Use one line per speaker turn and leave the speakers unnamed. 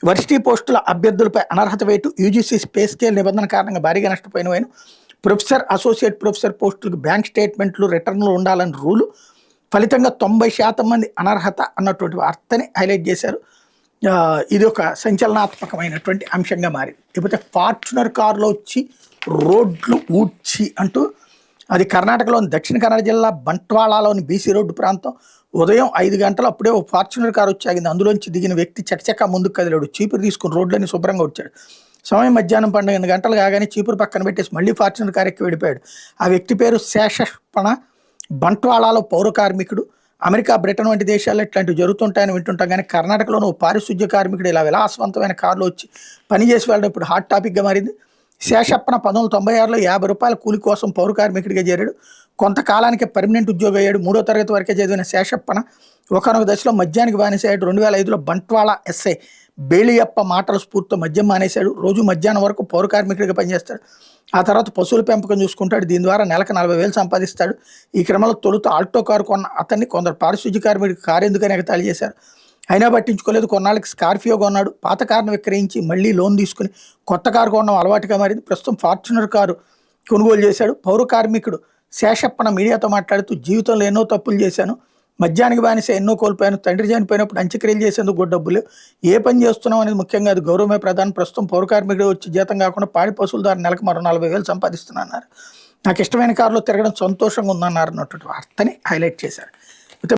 Varsity పోస్టుల అభ్యర్థులపై అనర్హత వేటు యూజీసీ పే స్కేల్ నిబంధన కారణంగా భారీగా నష్టపోయిన వైను ప్రొఫెసర్ అసోసియేట్ ప్రొఫెసర్ పోస్టులకు బ్యాంక్ స్టేట్మెంట్లు రిటర్న్లు ఉండాలని రూలు ఫలితంగా 90% మంది అనర్హత అన్నటువంటి వార్తని హైలైట్ చేశారు. ఇది ఒక సంచలనాత్మకమైనటువంటి అంశంగా మారింది. ఇకపోతే ఫార్చునర్ కారులో వచ్చి రోడ్లు ఊడ్చి అంటూ అది కర్ణాటకలోని దక్షిణ కన్నడ జిల్లా బంట్వాళలోని బీసీ రోడ్డు ప్రాంతం. ఉదయం 5 గంటలు అప్పుడే ఓ ఫార్చునర్ కారు వచ్చి ఆగింది. అందులోంచి దిగిన వ్యక్తి చకచకా ముందుకు కదిలాడు. చీపురు తీసుకుని రోడ్లని శుభ్రంగా వచ్చాడు. సమయం మధ్యాహ్నం 12 గంటలు కాగానే చీపురు పక్కన పెట్టేసి మళ్ళీ ఫార్చునర్ కారు ఎక్కి వెళ్ళిపోయాడు. ఆ వ్యక్తి పేరు శేషప్పణ. బంట్వాళలో పౌర కార్మికుడు. అమెరికా, బ్రిటన్ వంటి దేశాల్లో ఇట్లాంటివి జరుగుతుంటాయని వింటుంటాం, కానీ కర్ణాటకలోని ఓ పారిశుద్ధ్య కార్మికుడు ఇలా విలాసవంతమైన కారులో వచ్చి పనిచేసి వెళ్ళడం ఇప్పుడు హాట్ టాపిక్గా మారింది. శేషప్పన 1996లో ₹50 కూలి కోసం పౌర కార్మికుడిగా చేరాడు. కొంతకాలానికి పర్మనెంట్ ఉద్యోగం అయ్యాడు. 3వ తరగతి వరకే చదివిన శేషప్పన ఒకనొక దశలో మద్యానికి బానిసయ్యాడు. 2005లో బంట్వాళ ఎస్ఐ బేలియప్ప మాటల స్ఫూర్తితో మద్యం మానేశాడు. రోజు మధ్యాహ్నం వరకు పౌర కార్మికుడిగా పనిచేస్తాడు. ఆ తర్వాత పశువుల పెంపకం చూసుకుంటాడు. దీని ద్వారా నెలకు 40,000 సంపాదిస్తాడు. ఈ క్రమంలో తొలుత ఆల్టో కారు కొన్న అతన్ని కొందరు పారిశుద్ధ్య కార్మికుడికి కారు ఎందుకని ఎగతాళి చేశారు. అయినా పట్టించుకోలేదు. కొన్నాళ్ళకి స్కార్పియో కొన్నాడు. పాత కారును విక్రయించి మళ్ళీ లోన్ తీసుకుని కొత్త కారు కొనడం అలవాటుగా మారింది. ప్రస్తుతం ఫార్చునర్ కారు కొనుగోలు చేశాడు. పౌర కార్మికుడు శేషప్పన మీడియాతో మాట్లాడుతూ, జీవితంలో ఎన్నో తప్పులు చేశాను. మద్యానికి బానిస ఎన్నో కోల్పోయాను. తండ్రి చనిపోయినప్పుడు అంత్యక్రియలు చేసేందుకు కూడా డబ్బులు. ఏ పని చేస్తున్నాం అనేది ముఖ్యంగా అది గౌరవమే ప్రధానం. ప్రస్తుతం పౌర కార్మికుడు వచ్చి జీతం కాకుండా పాడి పశువుల ద్వారా నెలకు మరో 40,000 సంపాదిస్తున్నారు. నాకు ఇష్టమైన కారులో తిరగడం సంతోషంగా ఉందన్నారు అన్నటువంటి వార్తని హైలైట్ చేశారు.